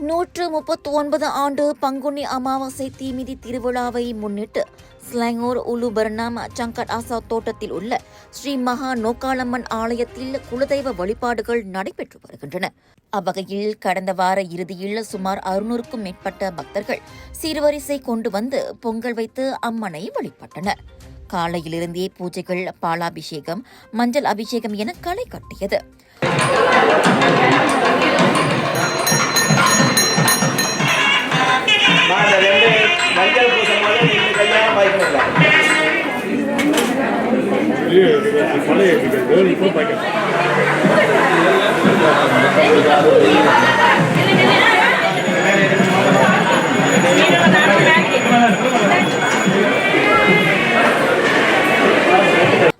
139 ஆண்டு பங்குனி அமாவாசை தீமிதி திருவிழாவை முன்னிட்டு ஸ்லாங்கூர் உலு பர்னாம் சங்கட் ஆசா தோட்டத்தில் உள்ள ஸ்ரீ மகா நோக்காளம்மன் ஆலயத்தில் குலதெய்வ வழிபாடுகள் நடைபெற்று வருகின்றன. அவ்வகையில் கடந்த வார இறுதியில் சுமார் 600க்கும் மேற்பட்ட பக்தர்கள் சீர்வரிசை கொண்டு வந்து பொங்கல் வைத்து அம்மனை வழிபட்டனர். காலையிலிருந்தே பூஜைகள், பாலாபிஷேகம், மஞ்சள் அபிஷேகம் என களை கட்டியது. மஞ்சள் பூசும் போது நீங்க கையால் பாய்க்கலாம்.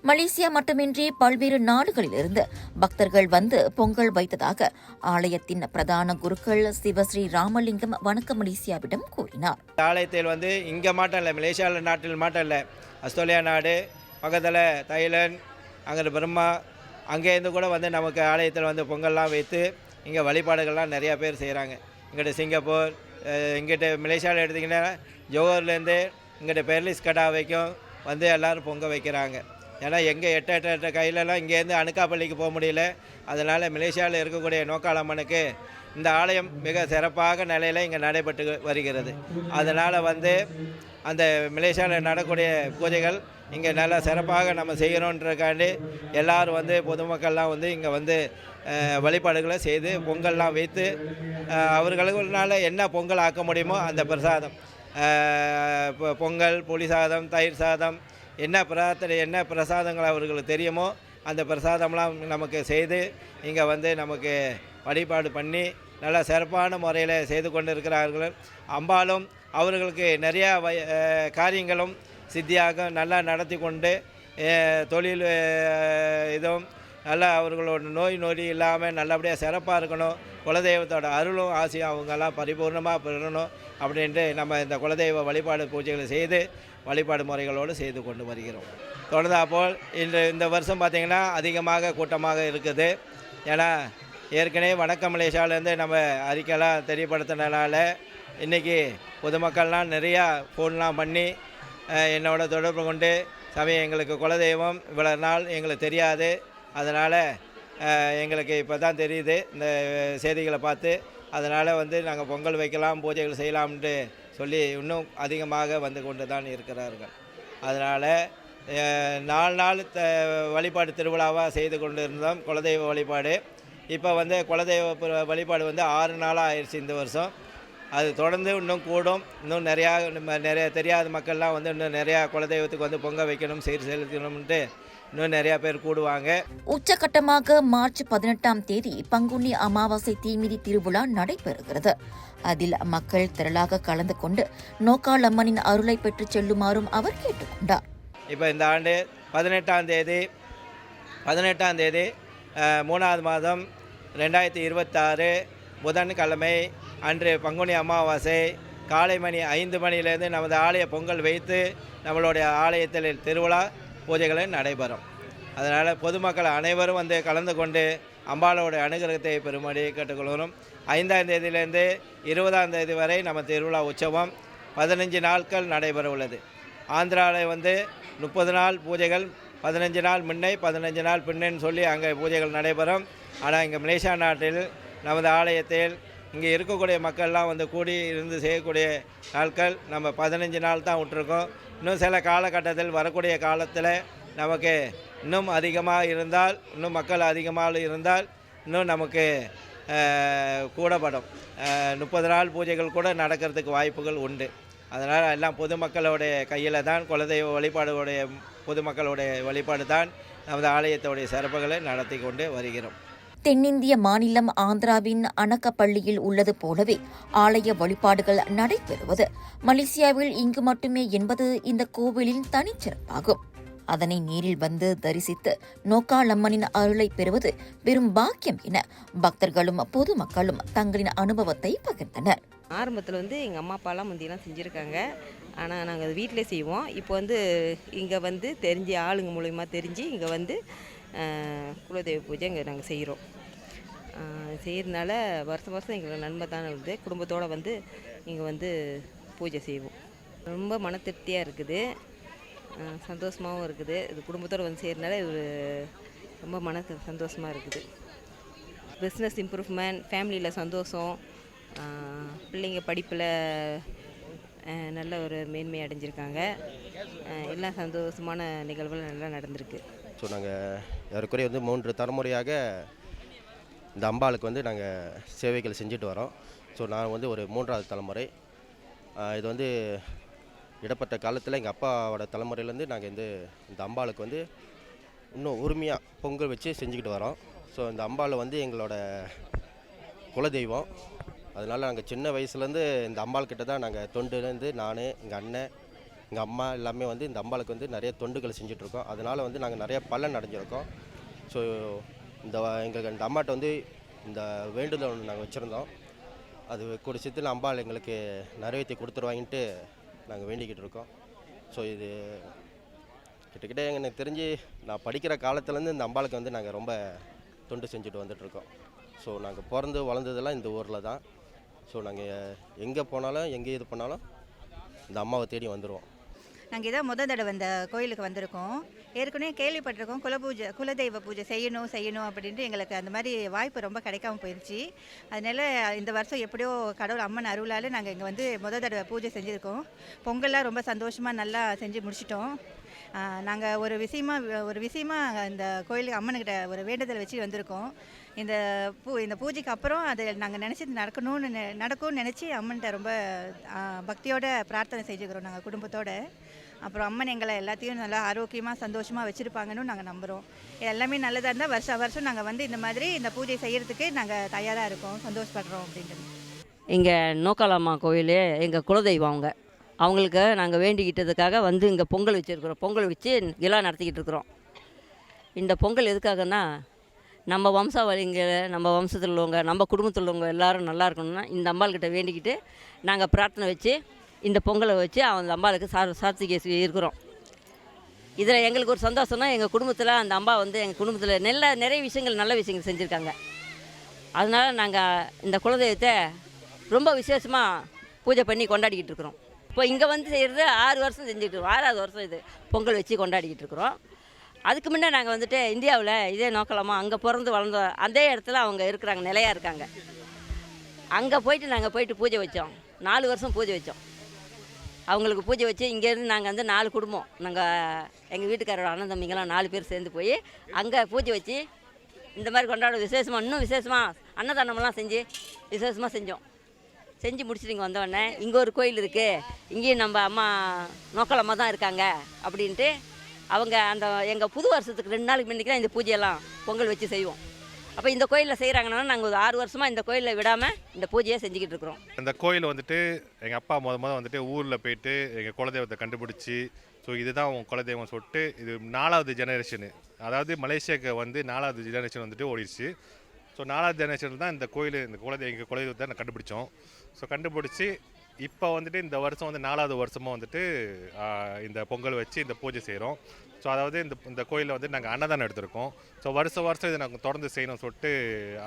மலேசியா மட்டுமின்றி பல்வேறு நாடுகளிலிருந்து பக்தர்கள் வந்து பொங்கல் வைத்ததாக ஆலயத்தின் பிரதான குருக்கள் சிவஸ்ரீ ராமலிங்கம் வணக்க மலேசியாவிடம் கூறினார். ஆலயத்தில் வந்து இங்கே மாட்டம் இல்லை, மலேசியாவில் நாட்டில் மாட்டம் இல்லை, ஆஸ்திரேலியா நாடு பக்கத்தில் தைலண்ட், அங்கே பிரம்மா, அங்கேருந்து கூட வந்து நமக்கு ஆலயத்தில் வந்து பொங்கல்லாம் வைத்து இங்கே வழிபாடுகள்லாம் நிறையா பேர் செய்கிறாங்க. இங்கிட்ட சிங்கப்பூர், இங்கிட்ட மலேசியாவில் எடுத்திங்கன்னா ஜோஹர்லேருந்து இங்கிட்ட பெர்லிஸ் கடா வைக்கும் வந்து எல்லோரும் பொங்க வைக்கிறாங்க. ஏன்னா எங்கே எட்ட கையிலலாம் இங்கேருந்து அணுக்காப்பள்ளிக்கு போக முடியல. அதனால் மலேசியாவில் இருக்கக்கூடிய நோக்காளம்மனுக்கு இந்த ஆலயம் மிக சிறப்பாக நிலையில் இங்கே நடைபெற்று வருகிறது. அதனால் வந்து அந்த மலேசியாவில் நடக்கூடிய பூஜைகள் இங்கே நல்லா சிறப்பாக நம்ம செய்யணுன்றக்காண்டி எல்லோரும் வந்து பொதுமக்கள்லாம் வந்து இங்கே வந்து வழிபாடுகளை செய்து பொங்கல்லாம் வைத்து அவர்களுக்குனால என்ன பொங்கல் ஆக்க முடியுமோ அந்த பிரசாதம், பொங்கல், புளி சாதம், தயிர் சாதம், என்ன பிரார்த்தனை என்ன பிரசாதங்கள் அவர்களுக்கு தெரியுமோ அந்த பிரசாதம்லாம் நமக்கு செய்து இங்கே வந்து நமக்கு வழிபாடு பண்ணி நல்லா சிறப்பான முறையில் செய்து கொண்டு இருக்கிறார்கள். அம்பாலும் அவர்களுக்கு நிறையா காரியங்களும் சித்தியாக நல்லா நடத்தி கொண்டு தொழில் இதுவும் நல்லா அவர்களோட நோய் நொடி இல்லாமல் நல்லபடியாக சிறப்பாக இருக்கணும், குலதெய்வத்தோட அருளும் ஆசையும் அவங்கெல்லாம் பரிபூர்ணமாக பெறணும் அப்படின்ட்டு நம்ம இந்த குலதெய்வ வழிபாடு பூஜைகளை செய்து வழிபாடு முறைகளோடு செய்து கொண்டு வருகிறோம். தொடர்ந்தாப்போல் இந்த வருஷம் பார்த்திங்கன்னா அதிகமாக கூட்டமாக இருக்குது. ஏன்னா ஏற்கனவே வணக்க மலேசியாவிலேருந்து நம்ம அறிக்கைலாம் தெரியப்படுத்தினால இன்றைக்கி பொதுமக்கள்லாம் நிறையா ஃபோன்லாம் பண்ணி என்னோட தொடர்பு கொண்டு சமயம் எங்களுக்கு குலதெய்வம் இவ்வளோ நாள் எங்களுக்கு தெரியாது, அதனால் எங்களுக்கு இப்போ தான் தெரியுது இந்த செய்திகளை பார்த்து, அதனால் வந்து நாங்கள் பொங்கல் வைக்கலாம், பூஜைகள் செய்யலாம்னு சொல்லி இன்னும் அதிகமாக வந்து கொண்டு தான் இருக்கிறார்கள். அதனால் 4 நாள் வழிபாடு திருவிழாவாக செய்து கொண்டு இருந்தோம் குலதெய்வ வழிபாடு. இப்போ வந்து குலதெய்வ வழிபாடு வந்து 6 நாளாக ஆயிடுச்சு இந்த வருஷம். அது தொடர்ந்து இன்னும் கூடும். இன்னும் நிறையா தெரியாத மக்கள்லாம் வந்து இன்னும் நிறையா குலதெய்வத்துக்கு வந்து பொங்கல் வைக்கணும், சீர் செலுத்தணும்ன்ட்டு இன்னும் நிறையா பேர் கூடுவாங்க. உச்சகட்டமாக மார்ச் 18ஆம் தேதி பங்குனி அமாவாசை தீமிதி திருவிழா நடைபெறுகிறது. அதில் மக்கள் திரளாக கலந்து கொண்டு நோக்காளம்மனின் அருளை பெற்றுச் செல்லுமாறும் அவர் கேட்டுக்கொண்டார். இப்போ இந்த ஆண்டு 18ஆம் தேதி 3ஆவது மாதம் 2026 புதன்கிழமை அன்று பங்குனி அமாவாசை காலை மணி 5 மணியிலேருந்து நமது ஆலய பொங்கல் வைத்து நம்மளுடைய ஆலயத்தில் திருவிழா பூஜைகளை நடைபெறும். அதனால் பொதுமக்கள் அனைவரும் வந்து கலந்து கொண்டு அம்பாளோட அனுகிரகத்தை பெறும்படி கேட்டுக்கொள்கிறோம். 5ஆம் தேதியிலேருந்து 20ஆம் தேதி வரை நம்ம திருவிழா உற்சவம் 15 நாட்கள் நடைபெற உள்ளது. ஆந்திராவில் வந்து 30 நாள் பூஜைகள், 15 நாள் முன்னை 15 நாள் பின்னன்னு சொல்லி அங்கே பூஜைகள் நடைபெறும். ஆனால் இங்கே மலேசியா நாட்டில் நமது ஆலயத்தில் இங்கே இருக்கக்கூடிய மக்கள்லாம் வந்து கூடி இருந்து செய்யக்கூடிய நாட்கள் நம்ம 15 நாள் தான் விட்டுருக்கோம். இன்னும் சில காலகட்டத்தில் வரக்கூடிய காலத்தில் நமக்கு இன்னும் அதிகமாக இருந்தால், இன்னும் மக்கள் அதிகமாக இருந்தால் இன்னும் நமக்கு கூடப்படும் 30 நாள் பூஜைகள் கூட நடக்கிறதுக்கு வாய்ப்புகள் உண்டு. அதனால் எல்லாம் பொதுமக்களுடைய கையில் தான், குலதெய்வ வழிபாடுடைய பொதுமக்களுடைய வழிபாடு தான் நமது ஆலயத்துடைய சிறப்புகளை நடத்தி கொண்டு வருகிறோம். தென்னிந்திய மாநிலம் ஆந்திராவின் அனக்கப்பள்ளியில் உள்ளது போலவே ஆலய வழிபாடுகள் நடைபெறுவது மலேசியாவில் இங்கு மட்டுமே என்பது இந்த கோவிலின் தனிச்சிறப்பாகும். அதனை நேரில் வந்து தரிசித்து நோக்காளம்மனின் அருளை பெறுவது பெரும் பாக்கியம் என பக்தர்களும் பொதுமக்களும் தங்களின் அனுபவத்தை பகிர்ந்தனர். ஆரம்பத்தில் வந்து எங்கள் அம்மா அப்பாலாம் முந்தியெல்லாம் செஞ்சுருக்காங்க. ஆனால் நாங்கள் அது வீட்டிலே செய்வோம். இப்போ வந்து இங்கே வந்து தெரிஞ்ச ஆளுங்க மூலயமா தெரிஞ்சு இங்கே வந்து குலதெய்வ பூஜை இங்கே நாங்கள் செய்கிறோம். செய்கிறதுனால வருஷம் வருஷம் எங்களுக்கு நன்மை தானே வருது. குடும்பத்தோடு வந்து இங்கே வந்து பூஜை செய்வோம். ரொம்ப மன திருப்தியாக இருக்குது, சந்தோஷமாகவும் இருக்குது. இது குடும்பத்தோடு வந்து செய்கிறதுனால இது ரொம்ப சந்தோஷமாக இருக்குது. பிஸ்னஸ் இம்ப்ரூவ்மெண்ட், ஃபேமிலியில் சந்தோஷம், பிள்ளைங்க படிப்பில் நல்ல ஒரு மேன்மை அடைஞ்சிருக்காங்க. எல்லாம் சந்தோஷமான நிகழ்வுகள் நல்லா நடந்திருக்கு. ஸோ நாங்கள் ஏறக்குறைய வந்து 3 தலைமுறையாக இந்த அம்பாளுக்கு வந்து நாங்கள் சேவைகள் செஞ்சுட்டு வரோம். ஸோ நான் வந்து ஒரு 3வது தலைமுறை. இது வந்து இடப்பட்ட காலத்தில் எங்கள் அப்பாவோட தலைமுறையிலேருந்து நாங்கள் இந்த அம்பாளுக்கு வந்து இன்னும் உரிமையாக பொங்கல் வச்சு செஞ்சுக்கிட்டு வரோம். ஸோ இந்த அம்பாள் வந்து எங்களோட குலதெய்வம். அதனால் நாங்கள் சின்ன வயசுலேருந்து இந்த அம்பாள் கிட்ட தான் நாங்கள் தொண்டுலேருந்து நான், எங்கள் அண்ணன், எங்கள் அம்மா எல்லாமே வந்து இந்த அம்பாளுக்கு வந்து நிறைய தொண்டுகள் செஞ்சிட்ருக்கோம். அதனால் வந்து நாங்கள் நிறைய பலன் அடைஞ்சிருக்கோம். ஸோ எங்களுக்கு இந்த அம்மாட்ட வந்து இந்த வேண்டுதல் ஒன்று நாங்கள் வச்சுருந்தோம். அது கூடிய சீக்கிரத்தில் அம்பாள் எங்களுக்கு நிறைவேற்றி கொடுத்துருவாங்கன்ட்டு நாங்கள் வேண்டிக்கிட்டு இருக்கோம். ஸோ இது கிட்டக்கிட்ட எனக்கு தெரிஞ்சு நான் படிக்கிற காலத்துலேருந்து இந்த அம்பாளுக்கு வந்து நாங்கள் ரொம்ப தொண்டு செஞ்சுட்டு வந்துட்ருக்கோம். ஸோ நாங்கள் பிறந்து வளர்ந்ததெல்லாம் இந்த ஊரில் தான். ஸோ நாங்கள் எங்கே போனாலும் எங்கே இது பண்ணாலும் இந்த அம்மாவை தேடி வந்துடுவோம். நாங்கள் இதான் முதல் தடவை இந்த கோயிலுக்கு வந்திருக்கோம். ஏற்கனவே கேள்விப்பட்டிருக்கோம் குலதெய்வ பூஜை செய்யணும் அப்படின்ட்டு. எங்களுக்கு அந்த மாதிரி வாய்ப்பு ரொம்ப கிடைக்காம போயிடுச்சு. அதனால் இந்த வருஷம் எப்படியோ கடவுள் அம்மன் அருளால் நாங்கள் இங்கே வந்து முதல் தடவை பூஜை செஞ்சுருக்கோம். பொங்கல்லாம் ரொம்ப சந்தோஷமாக நல்லா செஞ்சு முடிச்சிட்டோம். நாங்கள் ஒரு விஷயமா இந்த கோயிலுக்கு அம்மனுக்கிட்ட ஒரு வேண்டுதல் வச்சு வந்திருக்கோம். இந்த பூஜைக்கு அப்புறம் அது நாங்கள் நினச்சது நடக்கும்னு நினச்சி அம்மன்கிட்ட ரொம்ப பக்தியோட பிரார்த்தனை செஞ்சுக்கிறோம் நாங்கள் குடும்பத்தோடு. அப்புறம் அம்மன் எங்களை எல்லாத்தையும் நல்லா ஆரோக்கியமாக சந்தோஷமாக வச்சுருப்பாங்கன்னு நாங்கள் நம்புகிறோம். எல்லாமே நல்லதாக இருந்தால் வருஷம் நாங்கள் வந்து இந்த மாதிரி இந்த பூஜை செய்கிறதுக்கு நாங்கள் தயாராக இருக்கோம், சந்தோஷப்படுறோம் அப்படின்ட்டு. இங்கே நோக்காலம்மா கோயில் எங்கள் குலதெய்வம். அவங்களுக்கு நாங்கள் வேண்டிக்கிட்டதுக்காக வந்து இங்கே பொங்கல் வச்சுருக்குறோம். பொங்கல் வச்சு விழா நடத்திக்கிட்டு இருக்கிறோம். இந்த பொங்கல் எதுக்காகன்னா நம்ம வம்சாவளிங்க, நம்ம வம்சத்தில் உள்ளவங்க, நம்ம குடும்பத்தில் உள்ளவங்க எல்லோரும் நல்லா இருக்கணும்னா இந்த அம்பாள்கிட்ட வேண்டிக்கிட்டு நாங்கள் பிரார்த்தனை வச்சு இந்த பொங்கலை வச்சு அந்த அம்பாளுக்கு சாத்திகை இருக்கிறோம். இதில் எங்களுக்கு ஒரு சந்தோஷம்னா எங்கள் குடும்பத்தில் அந்த அம்பா வந்து எங்கள் குடும்பத்தில் நிறைய விஷயங்கள் நல்ல விஷயங்கள் செஞ்சுருக்காங்க. அதனால் நாங்கள் இந்த குலதெய்வத்தை ரொம்ப விசேஷமாக பூஜை பண்ணி கொண்டாடிக்கிட்டு இருக்கிறோம். இப்போ இங்கே வந்து செய்கிறது 6 வருஷம் செஞ்சுக்கிட்டு இருக்கோம். 6வது வருஷம் இது பொங்கல் வச்சு கொண்டாடிக்கிட்டு இருக்கிறோம். அதுக்கு முன்னே நாங்கள் வந்துட்டு இந்தியாவில் இதே நோக்கலாமா அங்கே பிறந்து வளர்ந்த அதே இடத்துல அவங்க இருக்கிறாங்க, நிலையாக இருக்காங்க. அங்கே போயிட்டு பூஜை வச்சோம். 4 வருஷம் பூஜை வச்சோம். அவங்களுக்கு பூஜை வச்சு இங்கேருந்து நாங்கள் வந்து 4 குடும்பம், எங்கள் வீட்டுக்காரோட அண்ணன் தம்பிங்கெல்லாம் 4 பேர் சேர்ந்து போய் அங்கே பூஜை வச்சு இந்த மாதிரி கொண்டாட இன்னும் விசேஷமாக அன்னதானமெல்லாம் செஞ்சு விசேஷமாக செஞ்சு முடிச்சுட்டு இங்கே வந்தோடனே இங்கே ஒரு கோயில் இருக்குது, இங்கேயும் நம்ம அம்மா நோக்கலம்மா தான் இருக்காங்க அப்படின்ட்டு அவங்க எங்கள் புது வருஷத்துக்கு 2 நாளுக்கு முன்னாடி தான் இந்த பூஜையெல்லாம் பொங்கல் வச்சு செய்வோம். அப்போ இந்த கோயிலில் செய்கிறாங்கன்னா நாங்கள் ஒரு 6 வருஷமாக இந்த கோயிலில் விடாமல் இந்த பூஜையை செஞ்சுக்கிட்டு இருக்கிறோம். இந்த கோயில் வந்துட்டு எங்கள் அப்பா முத வந்துட்டு ஊரில் போயிட்டு எங்கள் குலதெய்வத்தை கண்டுபிடிச்சி, ஸோ இதுதான் உங்கள் குலதெய்வம் சொல்லிட்டு இது 4வது ஜெனரேஷனு, அதாவது மலேசியாவுக்கு வந்து 4வது ஜெனரேஷன் வந்துட்டு ஓடிடுச்சு. ஸோ 4வது ஜெனரேஷன் தான் இந்த கோயில், எங்கள் குலதெய்வத்தை நான் கண்டுபிடிச்சோம். ஸோ கண்டுபிடிச்சி இப்போ வந்துட்டு இந்த வருஷம் வந்து 4வது வருஷமாக வந்துட்டு இந்த பொங்கல் வச்சு இந்த பூஜை செய்கிறோம். ஸோ அதாவது இந்த கோயிலில் வந்து நாங்கள் அன்னதானம் எடுத்திருக்கோம். ஸோ வருஷம் இதை நாங்கள் தொடர்ந்து செய்யணும்னு சொல்லிட்டு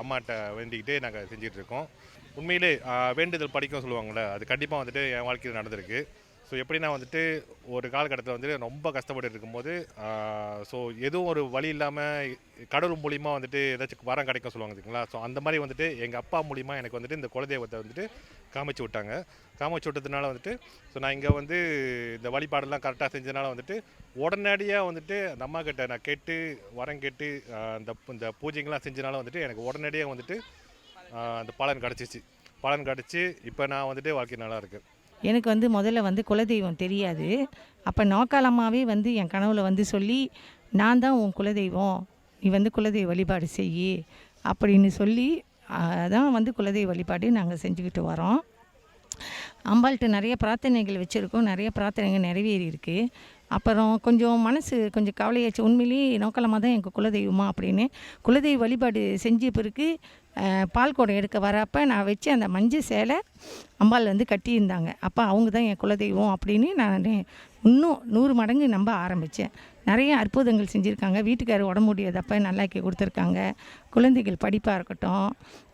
அம்மாட்ட வேண்டிக்கிட்டே நாங்கள் செஞ்சுட்டு இருக்கோம். உண்மையிலே வேண்டுதல் படிக்கும் சொல்லுவாங்கள்ல, அது கண்டிப்பாக வந்துட்டு என் வாழ்க்கையில் நடந்திருக்கு. ஸோ எப்படின்னா வந்துட்டு ஒரு காலகட்டத்தில் வந்துட்டு ரொம்ப கஷ்டப்பட்டு இருக்கும்போது ஸோ எதுவும் ஒரு வழி இல்லாமல் கடவுள் மூலிமா வந்துட்டு ஏதாச்சும் வரம் கிடைக்கும் சொல்லுவாங்க பார்த்தீங்களா. ஸோ அந்த மாதிரி வந்துட்டு எங்கள் அப்பா மூலிமா எனக்கு வந்துட்டு இந்த குலதெய்வத்தை வந்துட்டு காமிச்சு விட்டதுனால வந்துட்டு ஸோ நான் இங்கே வந்து இந்த வழிபாடெல்லாம் கரெக்டாக செஞ்சதுனால வந்துட்டு உடனடியாக வந்துட்டு அந்த அம்மா கிட்ட நான் கேட்டு வரம் கேட்டு இந்த பூஜைங்கெல்லாம் செஞ்சதுனால வந்துட்டு எனக்கு உடனடியாக வந்துட்டு அந்த பலன் கிடச்சி இப்போ நான் வந்துட்டு வாழ்க்கை நல்லா இருக்குது. எனக்கு வந்து முதல்ல வந்து குலதெய்வம் தெரியாது. அப்போ நோக்காலம்மாவே வந்து என் கனவுல வந்து சொல்லி, நான் தான் உன் குலதெய்வம், நீ வந்து குலதெய்வ வழிபாடு செய் அப்படின்னு சொல்லி அதான் வந்து குலதெய்வ வழிபாடு நாங்கள் செஞ்சுக்கிட்டு வரோம். அம்பாள்கிட்ட நிறைய பிரார்த்தனைகள் வச்சுருக்கோம், நிறைய பிரார்த்தனைகள் நிறைவேறி இருக்குது. அப்புறம் கொஞ்சம் மனசு கொஞ்சம் கவலையாச்சு, உண்மையிலேயே நோக்கலமாக தான் எங்கள் குலதெய்வமா அப்படின்னு. குலதெய்வ வழிபாடு செஞ்ச பிறகு பால் குடம் எடுக்க வரப்போ நான் வச்சு அந்த மஞ்சள் சேலை அம்பாள் வந்து கட்டியிருந்தாங்க. அப்போ அவங்க தான் என் குலதெய்வம் அப்படின்னு நான் இன்னும் 100 மடங்கு நம்ப ஆரம்பித்தேன். நிறைய அற்புதங்கள் செஞ்சுருக்காங்க. வீட்டுக்காரர் உடம்பு முடியாதப்ப நல்லாக்கி கொடுத்துருக்காங்க. குழந்தைகள் படிப்பாக இருக்கட்டும்,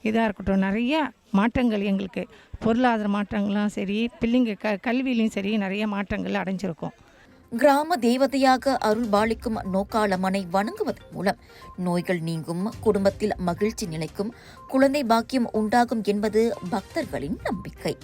இதாக இருக்கட்டும், நிறைய மாற்றங்கள் எங்களுக்கு பொருளாதார மாற்றங்களும் சரி, பிள்ளைங்க கல்வியிலையும் சரி நிறைய மாற்றங்கள் அடைஞ்சிருக்கோம். கிராம தேவதையாக அருள்பாலிக்கும் நோக்காளம்மனை வணங்குவதன் மூலம் நோய்கள் நீங்கும், குடும்பத்தில் மகிழ்ச்சி நிலைக்கும், குழந்தை பாக்கியம் உண்டாகும் என்பது பக்தர்களின் நம்பிக்கை.